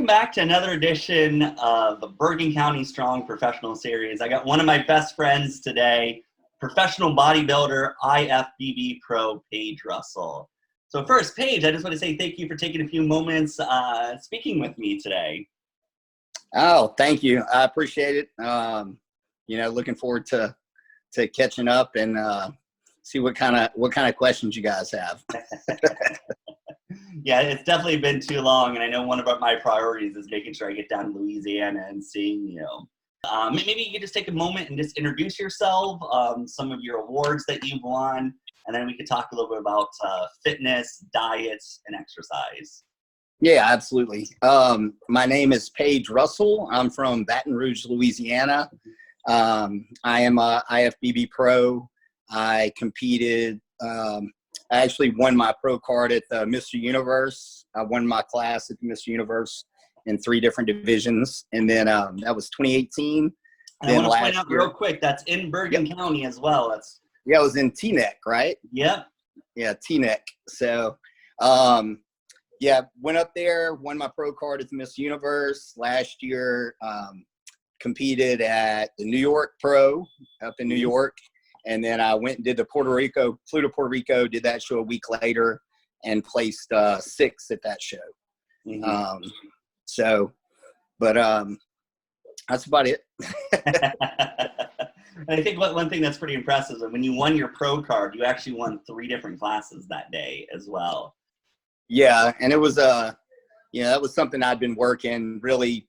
back to another edition of the Bergen County Strong Professional Series. I got one of my best friends today, professional bodybuilder, IFBB Pro, Paige Russell. So first, Paige, I just want to say thank you for taking a few moments speaking with me today. Oh, thank you. I appreciate it. Looking forward to catching up and see what kind of questions you guys have. Yeah, it's definitely been too long, and I know one of my priorities is making sure I get down to Louisiana and seeing you. Maybe you could just take a moment and just introduce yourself, some of your awards that you've won, and then we could talk a little bit about fitness, diets, and exercise. Yeah, absolutely. My name is Paige Russell. I'm from Baton Rouge, Louisiana. I am a IFBB Pro. I competed. I actually won my pro card at the Mr. Universe. I won my class at the Mr. Universe in 3 different divisions. And then that was 2018. And I want to point out real quick, that's in Bergen County as well. Yeah, it was in Teaneck, right? Yep. Yeah, Teaneck. So, went up there, won my pro card at the Mr. Universe. Last year, competed at the New York Pro up in New York. And then I went and did flew to Puerto Rico, did that show a week later, and placed 6th at that show. Mm-hmm. That's about it. I think one thing that's pretty impressive is when you won your pro card, you actually won 3 different classes that day as well. Yeah, and it was that was something I'd been working really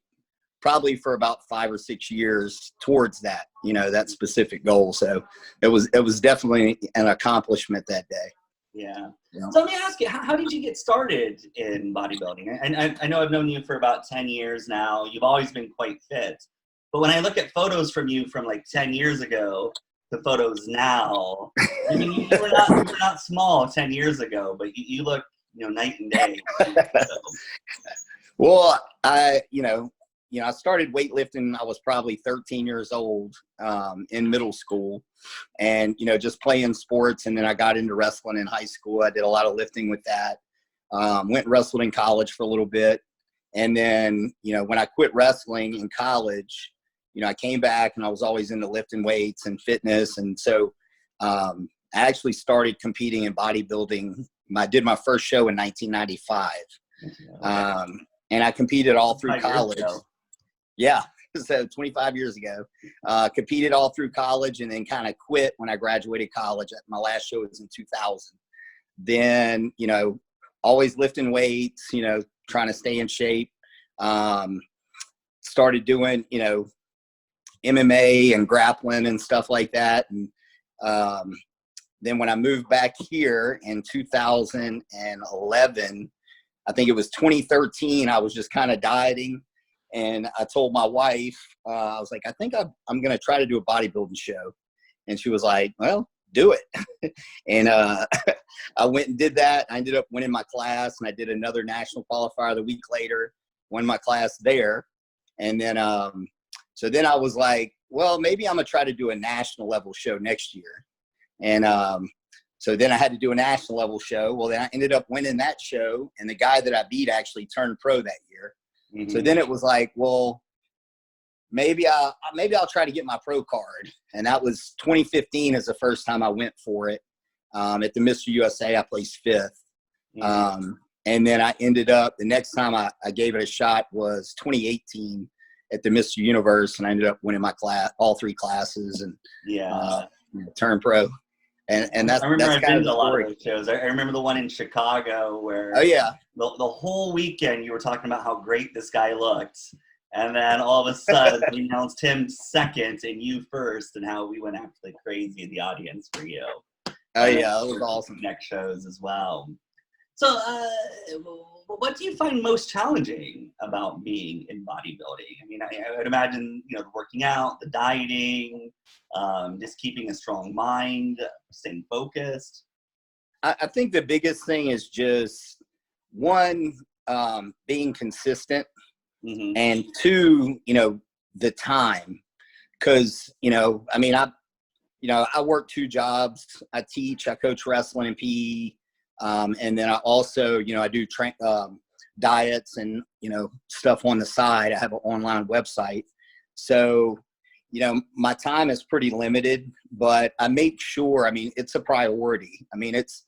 probably for about 5 or 6 years towards that, that specific goal. So it was definitely an accomplishment that day. Yeah. So let me ask you, how did you get started in bodybuilding? And I know I've known you for about 10 years now. You've always been quite fit. But when I look at photos from you from like 10 years ago, the photos now, I mean, you were not small 10 years ago, but you look, night and day. Well, I started weightlifting. I was probably 13 years old in middle school, and just playing sports. And then I got into wrestling in high school. I did a lot of lifting with that. Went and wrestled in college for a little bit, and then when I quit wrestling in college, I came back and I was always into lifting weights and fitness, and so I actually started competing in bodybuilding. I did my first show in 1995, and I competed all through college. Yeah, so 25 years ago. Competed all through college and then kind of quit when I graduated college. My last show was in 2000. Then, always lifting weights, trying to stay in shape. Started doing, MMA and grappling and stuff like that. And then when I moved back here in 2011, I think it was 2013, I was just kind of dieting. And I told my wife, I was like, I think I'm going to try to do a bodybuilding show. And she was like, well, do it. And I went and did that. I ended up winning my class, and I did another national qualifier the week later, won my class there. And then, so then I was like, well, maybe I'm going to try to do a national level show next year. And so then I had to do a national level show. Well, then I ended up winning that show, and the guy that I beat actually turned pro that year. Mm-hmm. So then it was like, well, maybe I'll try to get my pro card. And that was 2015 is the first time I went for it. At the Mr. USA, I placed 5th. Mm-hmm. And then I ended up, the next time I gave it a shot was 2018 at the Mr. Universe, and I ended up winning my class, all 3 classes, and turned pro. And that's, I remember that's I've been to a lot of those shows. I remember the one in Chicago where the whole weekend you were talking about how great this guy looked. And then all of a sudden we announced him second and you first, and how we went absolutely crazy in the audience for you. Oh, yeah, that was awesome. Next shows as well. So what do you find most challenging about being in bodybuilding? I mean, I would imagine, the working out, the dieting, just keeping a strong mind, staying focused. I think the biggest thing is just, 1, being consistent, mm-hmm. and 2, the time. Because, I work 2 jobs. I teach, I coach wrestling and PE. And then I also, I do diets and, stuff on the side. I have an online website. So, my time is pretty limited, but I make sure, it's a priority. It's,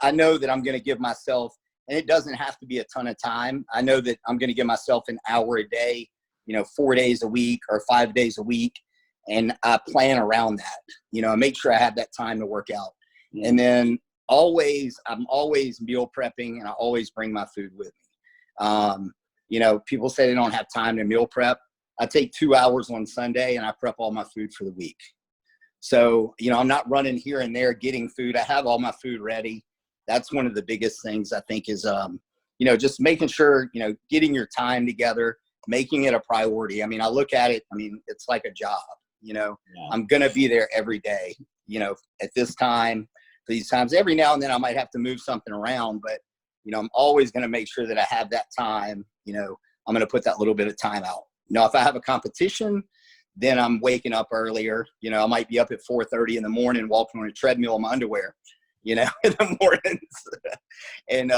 I know that I'm going to give myself, and it doesn't have to be a ton of time. I know that I'm going to give myself an hour a day, 4 days a week or 5 days a week. And I plan around that, I make sure I have that time to work out. Mm-hmm. And then I'm always meal prepping, and I always bring my food with me. People say they don't have time to meal prep. I take 2 hours on Sunday and I prep all my food for the week. So, I'm not running here and there getting food. I have all my food ready. That's one of the biggest things I think is, just making sure, getting your time together, making it a priority. I look at it, it's like a job, Yeah. I'm going to be there every day, at this time, these times. Every now and then I might have to move something around, but, I'm always going to make sure that I have that time. I'm going to put that little bit of time out. If I have a competition, then I'm waking up earlier. I might be up at 4:30 in the morning, walking on a treadmill in my underwear, in the mornings and,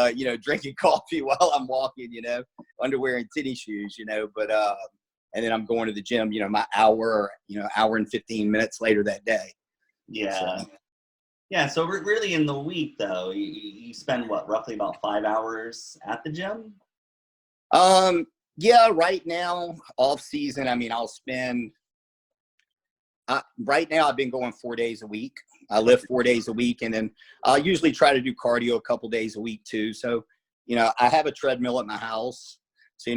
drinking coffee while I'm walking, underwear and tennis shoes, but, and then I'm going to the gym, my hour, hour and 15 minutes later that day. Yeah. So. Yeah. So really in the week though, you spend roughly about 5 hours at the gym? Yeah, right now, off season, I'll spend, right now I've been going 4 days a week. I lift 4 days a week, and then I'll usually try to do cardio a couple days a week too. So, I have a treadmill at my house. So,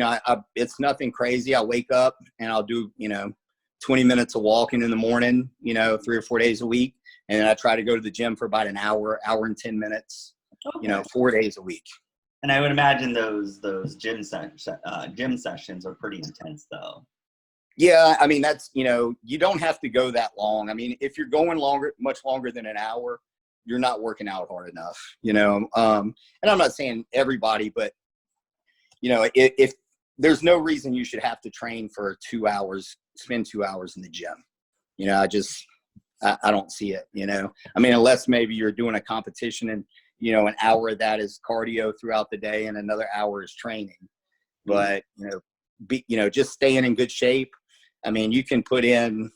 it's nothing crazy. I wake up and I'll do, 20 minutes of walking in the morning, 3 or 4 days a week. And then I try to go to the gym for about an hour and 10 minutes, okay. 4 days a week. And I would imagine those gym sessions are pretty intense though. Yeah, that's, you don't have to go that long. If you're going much longer than an hour, you're not working out hard enough, and I'm not saying everybody, but, if there's no reason you should have to train for 2 hours, spend 2 hours in the gym, I don't see it, unless maybe you're doing a competition and, an hour of that is cardio throughout the day and another hour is training. But, just staying in good shape. You can put in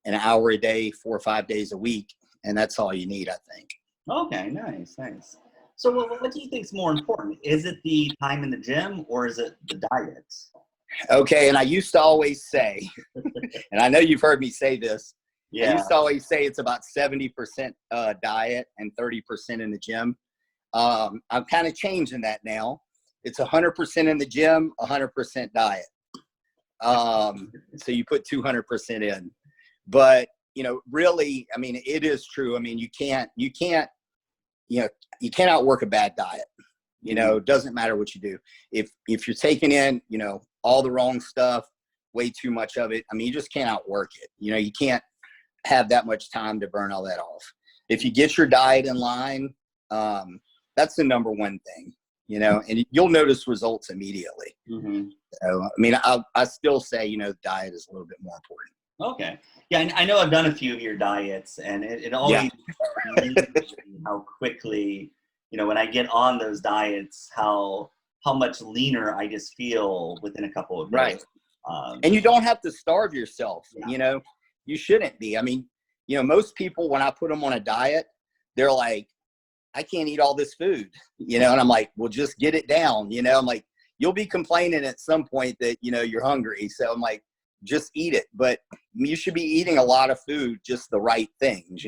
an hour a day, 4 or 5 days a week, and that's all you need, I think. Okay, nice. So what do you think is more important? Is it the time in the gym or is it the diet? Okay, and I used to always say, and I know you've heard me say this, I used to always say it's about 70% diet and 30% in the gym. I'm kind of changing that now. It's 100% in the gym, 100% diet. So you put 200% in, but really, it is true. You can't outwork a bad diet. It doesn't matter what you do. If you're taking in, all the wrong stuff, way too much of it, you just can't outwork it. You can't have that much time to burn all that off. If you get your diet in line, that's the number one thing. and you'll notice results immediately. Mm-hmm. So, I still say, diet is a little bit more important. Okay. Yeah, and I know I've done a few of your diets, and it always amazes me how quickly, when I get on those diets, how much leaner I just feel within a couple of days. Right. And you don't have to starve yourself. Yeah. You shouldn't be. Most people, when I put them on a diet, they're like, I can't eat all this food, and I'm like, well, just get it down. I'm like, you'll be complaining at some point that, you're hungry. So I'm like, just eat it. But you should be eating a lot of food, just the right things,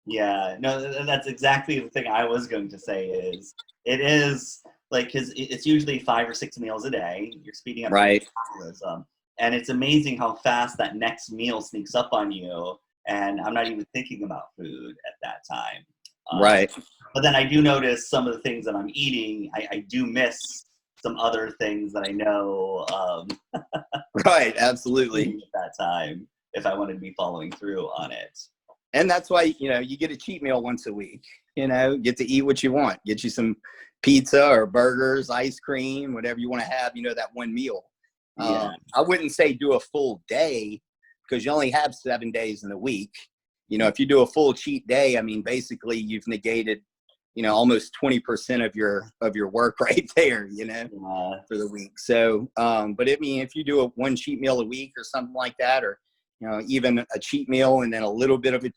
Yeah, no, that's exactly the thing I was going to say is it is like, cause it's usually 5 or 6 meals a day. You're speeding up right. metabolism, and it's amazing how fast that next meal sneaks up on you. And I'm not even thinking about food at that time. Right. But then I do notice some of the things that I'm eating, I do miss some other things that I know. Right, absolutely. At that time, if I wanted to be following through on it. And that's why, you get a cheat meal once a week, get to eat what you want. Get you some pizza or burgers, ice cream, whatever you want to have, that one meal. Yeah. I wouldn't say do a full day because you only have 7 days in a week. If you do a full cheat day, basically you've negated, almost 20% of your work right there, for the week. So, but I mean, if you do one cheat meal a week or something like that, or, even a cheat meal and then a little bit of it,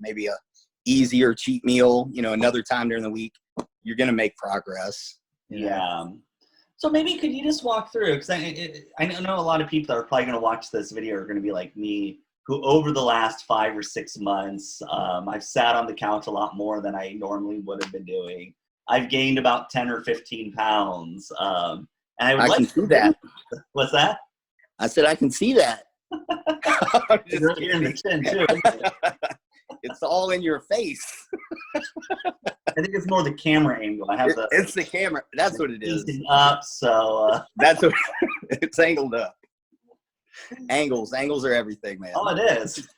maybe a easier cheat meal, another time during the week, you're going to make progress. Yeah. So maybe could you just walk through, because I know a lot of people that are probably going to watch this video are going to be like me, who over the last 5 or 6 months, I've sat on the couch a lot more than I normally would have been doing. I've gained about 10 or 15 pounds. And I can see that. What's that? I said, I can see that. It's right here in the chin too. It's all in your face. I think it's more the camera angle. It's the camera. That's what it is. Up, so that's what it's angled up. Angles are everything, man. Oh, it is.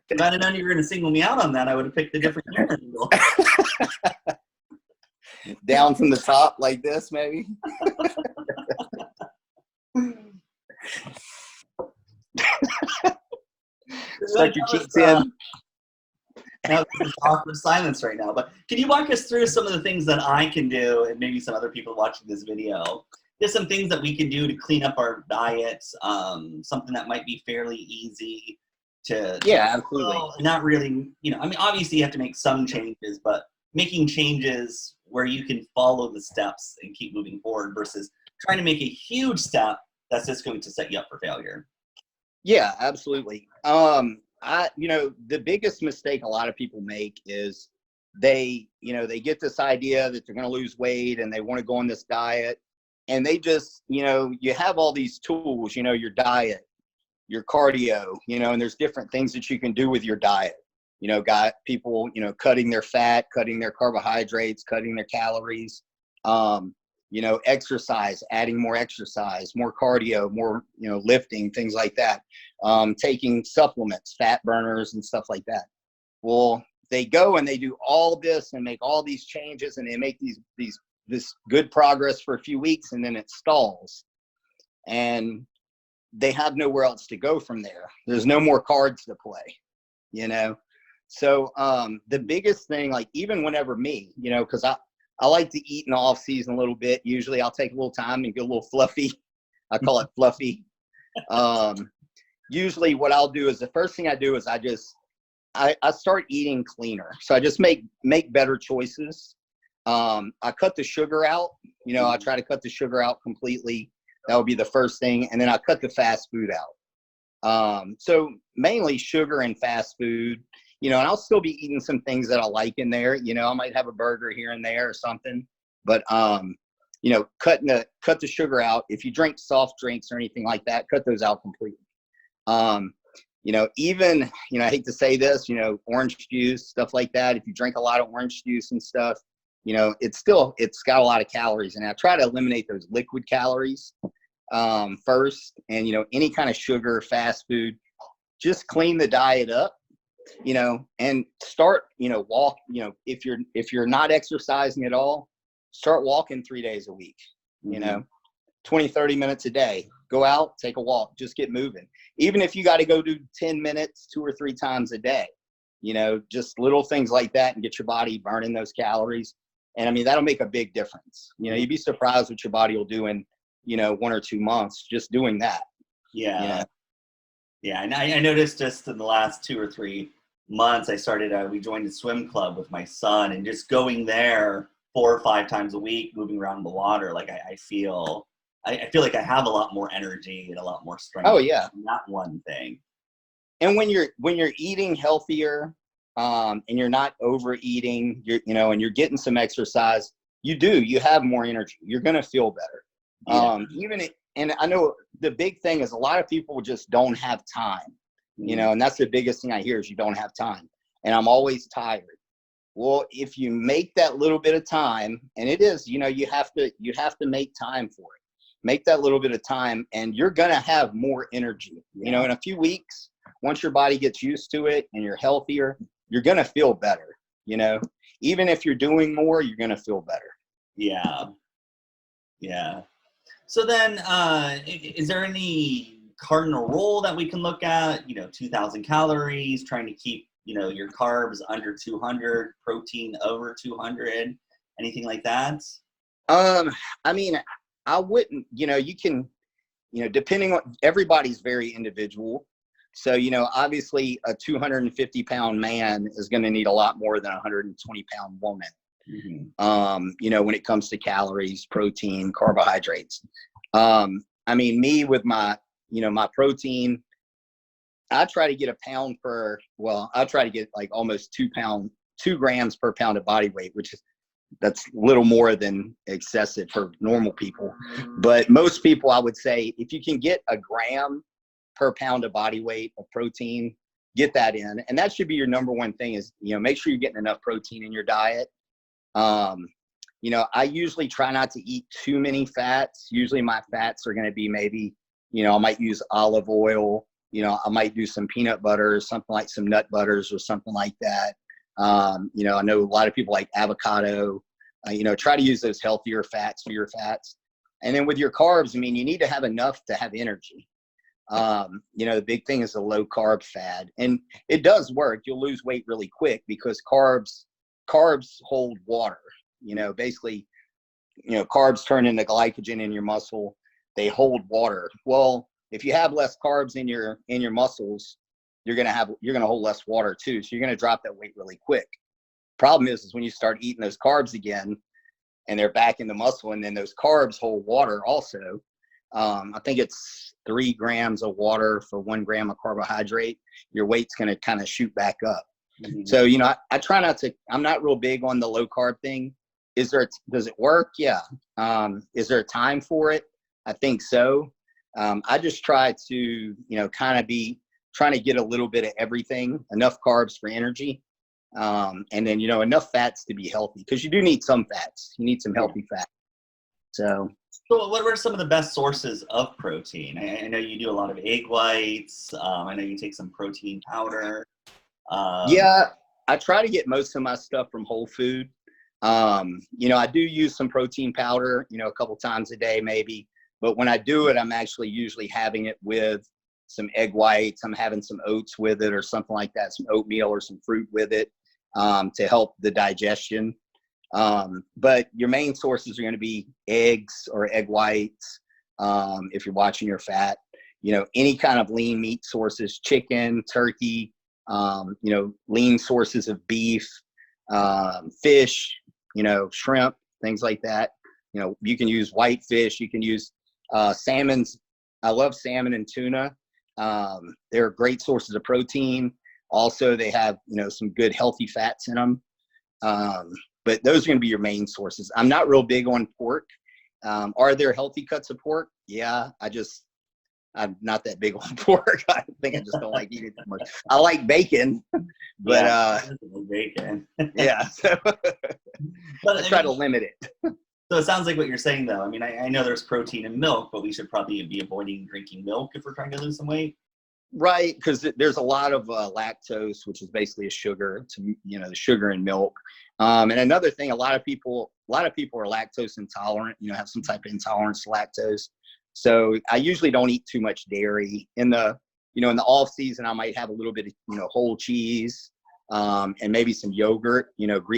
If I'd have known you were going to single me out on that, I would have picked a different camera angle. Down from the top like this, maybe. Stuck your cheeks in. Now there's awkward silence right now, but can you walk us through some of the things that I can do, and maybe some other people watching this video? There's some things that we can do to clean up our diets, something that might be fairly easy to absolutely. Not really, I mean, obviously you have to make some changes, but making changes where you can follow the steps and keep moving forward versus trying to make a huge step that's just going to set you up for failure. Yeah, absolutely. The biggest mistake a lot of people make is they get this idea that they're going to lose weight and they want to go on this diet, and they just, you have all these tools, your diet, your cardio, and there's different things that you can do with your diet. Got people, cutting their fat, cutting their carbohydrates, cutting their calories, exercise, adding more exercise, more cardio, more, lifting, things like that. Taking supplements, fat burners and stuff like that. Well, they go and they do all this and make all these changes, and they make this good progress for a few weeks, and then it stalls. And they have nowhere else to go from there. There's no more cards to play, So the biggest thing, like even whenever because I like to eat in the off season a little bit. Usually I'll take a little time and get a little fluffy. I call it fluffy. Usually what I'll do is the first thing I do is I start eating cleaner. So I just make better choices. I cut the sugar out, I try to cut the sugar out completely. That would be the first thing. And then I cut the fast food out. So mainly sugar and fast food, and I'll still be eating some things that I like in there. I might have a burger here and there or something, but, cut the sugar out. If you drink soft drinks or anything like that, cut those out completely. Even, I hate to say this, orange juice, stuff like that. If you drink a lot of orange juice and stuff, it's got a lot of calories, and I try to eliminate those liquid calories, first. And, any kind of sugar, fast food, just clean the diet up, and start, walk, if you're not exercising at all, start walking 3 days a week, 20, 30 minutes a day. Go out, take a walk, just get moving. Even if you got to go do 10 minutes 2 or 3 times a day, just little things like that, and get your body burning those calories. And I mean, that'll make a big difference. You'd be surprised what your body will do in, 1 or 2 months just doing that. Yeah. Yeah. And I noticed just in the last 2 or 3 months, we joined a swim club with my son, and just going there 4 or 5 times a week, moving around in the water. Like I feel like I have a lot more energy and a lot more strength. Oh yeah. Not one thing. And when you're eating healthier, and you're not overeating, and you're getting some exercise, you have more energy. You're going to feel better. Yeah. And I know the big thing is a lot of people just don't have time, and that's the biggest thing I hear is you don't have time. And I'm always tired. Well, if you make that little bit of time, and it is, you have to make time for it. Make that little bit of time, and you're going to have more energy. In a few weeks, once your body gets used to it and you're healthier, you're going to feel better. Even if you're doing more, you're going to feel better. Yeah. Yeah. So then, is there any cardinal rule that we can look at? 2,000 calories, trying to keep, your carbs under 200, protein over 200. anything like that? I mean, I wouldn't, you can, depending on, everybody's very individual. So, obviously a 250-pound man is going to need a lot more than a 120-pound woman. When it comes to calories, protein, carbohydrates. I mean, me with my, my protein, I try to get I try to get like almost 2 grams per pound of body weight, that's little more than excessive for normal people. But most people, I would say, if you can get a gram per pound of body weight of protein, get that in. And that should be your number one thing is, make sure you're getting enough protein in your diet. I usually try not to eat too many fats. Usually my fats are going to be maybe, I might use olive oil, I might do some peanut butter, something like some nut butters or something like that. I know a lot of people like avocado, try to use those healthier fats for your fats. And then with your carbs, I mean, you need to have enough to have energy. The big thing is a low carb fad, and it does work. You'll lose weight really quick because carbs hold water. Basically, carbs turn into glycogen in your muscle. They hold water. Well, if you have less carbs in your muscles, you're going to hold less water too. So you're going to drop that weight really quick. Problem is when you start eating those carbs again and they're back in the muscle, and then those carbs hold water also. I think it's 3 grams of water for 1 gram of carbohydrate. Your weight's going to kind of shoot back up. So, I try not to, I'm not real big on the low carb thing. Does it work? Yeah. Is there a time for it? I think so. I just try to, kind of be trying to get a little bit of everything, enough carbs for energy. And then, enough fats to be healthy, because you do need some fats. You need some healthy fat. So what are some of the best sources of protein? I know you do a lot of egg whites. I know you take some protein powder. Yeah, I try to get most of my stuff from Whole Food. I do use some protein powder, a couple times a day maybe. But when I do it, I'm actually usually having it with some egg whites. I'm having some oats with it or something like that, some oatmeal or some fruit with it to help the digestion. But your main sources are going to be eggs or egg whites. If you're watching your fat, any kind of lean meat sources, chicken, turkey, lean sources of beef, fish, shrimp, things like that. You can use white fish. You can use salmons. I love salmon and tuna. They're great sources of protein. Also, they have, some good healthy fats in them. But those are going to be your main sources. I'm not real big on pork. Are there healthy cuts of pork? Yeah, I'm not that big on pork. I think I just don't like eating too much. I like bacon, but bacon. Yeah. So I try to limit it. So it sounds like what you're saying, though. I mean, I know there's protein in milk, but we should probably be avoiding drinking milk if we're trying to lose some weight. Right, because there's a lot of lactose, which is basically a sugar, the sugar in milk. And another thing, a lot of people are lactose intolerant. Have some type of intolerance to lactose. So I usually don't eat too much dairy. In the off season, I might have a little bit of whole cheese, and maybe some yogurt.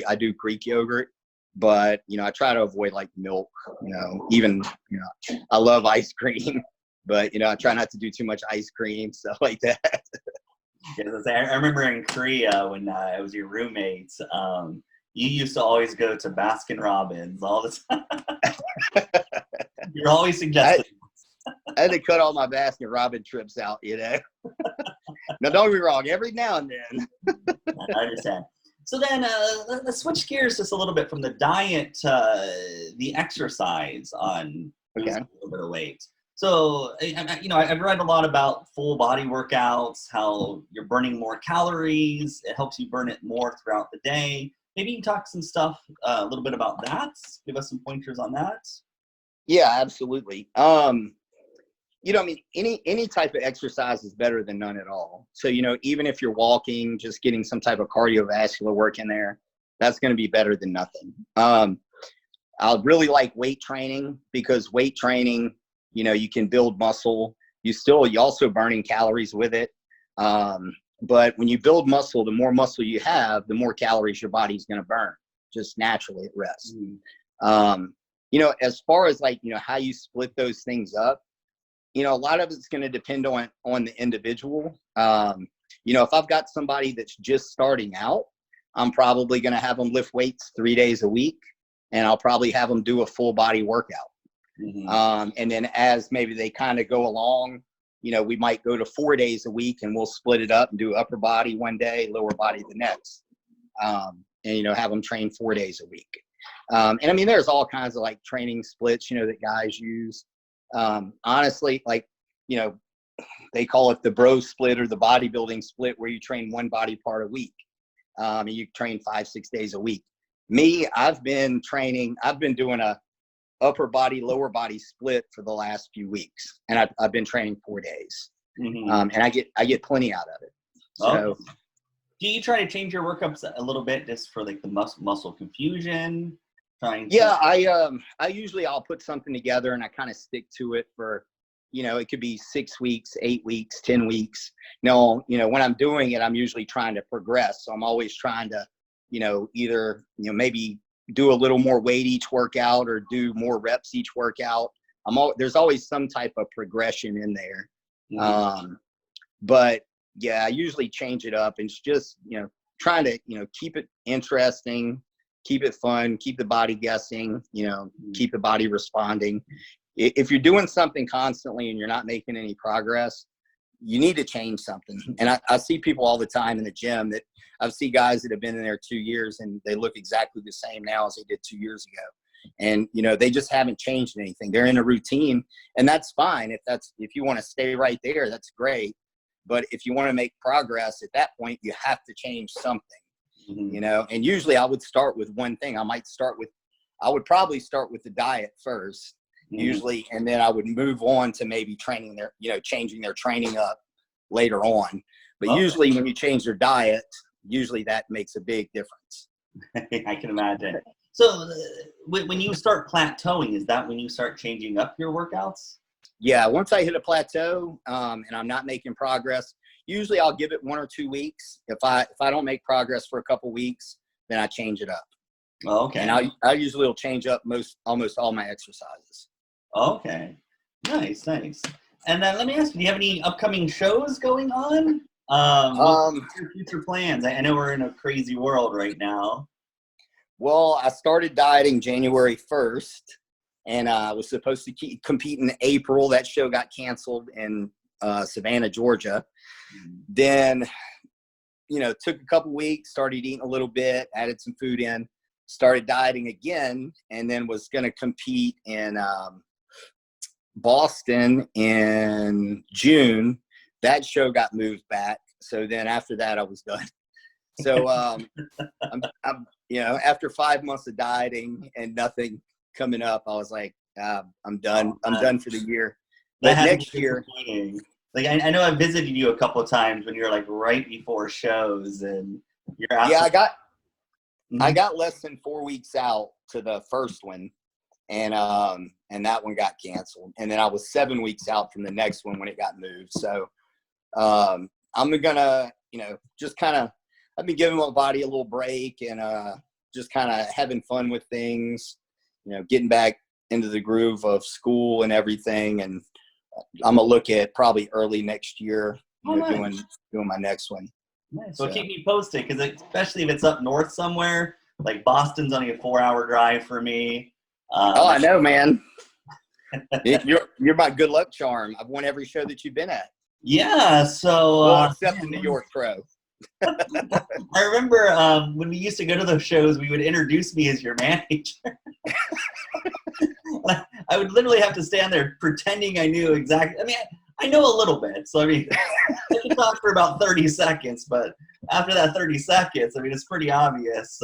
I do Greek yogurt. But, I try to avoid like milk, I love ice cream, but, I try not to do too much ice cream, stuff like that. I remember in Korea when I was your roommate, you used to always go to Baskin Robbins all the time. You're always suggesting. I had to cut all my Baskin Robbins trips out, Now, don't get me wrong, every now and then. I understand. So then let's switch gears just a little bit from the diet to the exercise on losing a little bit of weight. So, I've read a lot about full body workouts, how you're burning more calories. It helps you burn it more throughout the day. Maybe you can talk some stuff, a little bit about that. Give us some pointers on that. Yeah, absolutely. Any type of exercise is better than none at all. So, even if you're walking, just getting some type of cardiovascular work in there, that's going to be better than nothing. I really like weight training because weight training, you can build muscle. You also burning calories with it. But when you build muscle, the more muscle you have, the more calories your body's going to burn. just naturally at rest. You know, as far as like, you know, how you split those things up, you know, a lot of it's going to depend on the individual. You know, if I've got somebody that's just starting out, I'm probably going to have them lift weights 3 days a week, and I'll probably have them do a full body workout. And then as maybe they kind of go along, you know, we might go to 4 days a week, and we'll split it up and do upper body one day, lower body the next. And, you know, have them train 4 days a week. And I mean, there's all kinds of like training splits, you know, that guys use. Honestly, like, you know, they call it the bro split or the bodybuilding split, where you train one body part a week. And you train 5-6 days a week. Me, I've been doing a upper body, lower body split for the last few weeks. And I've been training 4 days. And I get plenty out of it. So do you try to change your workups a little bit just for like the muscle confusion? Yeah, I usually I'll put something together and I kind of stick to it for, you know, it could be 6 weeks, 8 weeks, 10 weeks. No, you know, when I'm doing it, I'm usually trying to progress. So I'm always trying to, you know, either, you know, maybe do a little more weight each workout or do more reps each workout. There's always some type of progression in there. But yeah, I usually change it up, and it's just, you know, trying to, you know, keep it interesting, keep it fun, keep the body guessing, you know, keep the body responding. If you're doing something constantly and you're not making any progress, you need to change something. And I see people all the time in the gym that I've seen guys that have been in there 2 years and they look exactly the same now as they did 2 years ago. And, you know, they just haven't changed anything. They're in a routine, and that's fine. If you want to stay right there, that's great. But if you want to make progress at that point, you have to change something, you know? And usually I would start with one thing. I would probably start with the diet first, usually, and then I would move on to maybe changing their training up later on. But usually when you change their diet, usually that makes a big difference. I can imagine. So when you start plateauing, is that when you start changing up your workouts? Yeah, once I hit a plateau and I'm not making progress, usually I'll give it 1 or 2 weeks. If I don't make progress for a couple weeks, then I change it up. Okay. And I usually will change up almost all my exercises. Okay. Nice. And then let me ask you, do you have any upcoming shows going on? What's your future plans? I know we're in a crazy world right now. Well, I started dieting January 1st, and I was supposed to compete in April. That show got canceled in Savannah, Georgia. Then, you know, took a couple weeks, started eating a little bit, added some food in, started dieting again, and then was going to compete in Boston in June. That show got moved back. So then after that, I was done. So, I'm you know, after 5 months of dieting and nothing coming up, I was like, I'm done. I'm done for the year. But next year, like I know I visited you a couple of times when you're like right before shows, and you're out. Yeah, I got less than 4 weeks out to the first one, and that one got canceled. And then I was 7 weeks out from the next one when it got moved. So I'm gonna, you know, just kind of, I've been giving my body a little break and just kind of having fun with things, you know, getting back into the groove of school and everything. And I'm gonna look at probably early next year, doing my next one. Nice. So keep me posted, because especially if it's up north somewhere, like Boston's only a 4-hour drive for me. I know, man. You're my good luck charm. I've won every show that you've been at. Yeah. So well, except the New York Pro. I remember when we used to go to those shows, we would introduce me as your manager. I would literally have to stand there pretending I knew exactly. I mean, I know a little bit. So, I mean, I can talk for about 30 seconds, but after that 30 seconds, I mean, it's pretty obvious.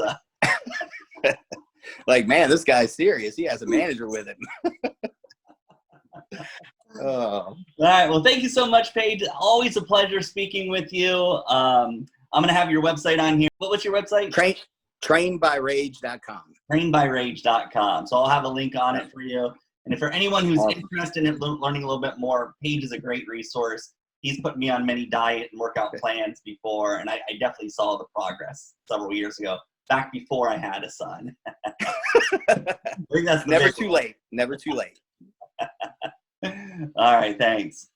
Like, man, this guy's serious. He has a manager with him. All right. Well, thank you so much, Paige. Always a pleasure speaking with you. I'm going to have your website on here. What's your website? Trainedbyrage.com. Trainedbyrage.com. So I'll have a link on it for you. And for anyone who's interested in learning a little bit more, Paige is a great resource. He's put me on many diet and workout plans before, and I definitely saw the progress several years ago. back before I had a son. I think that's Never too late. Never too late. All right, thanks.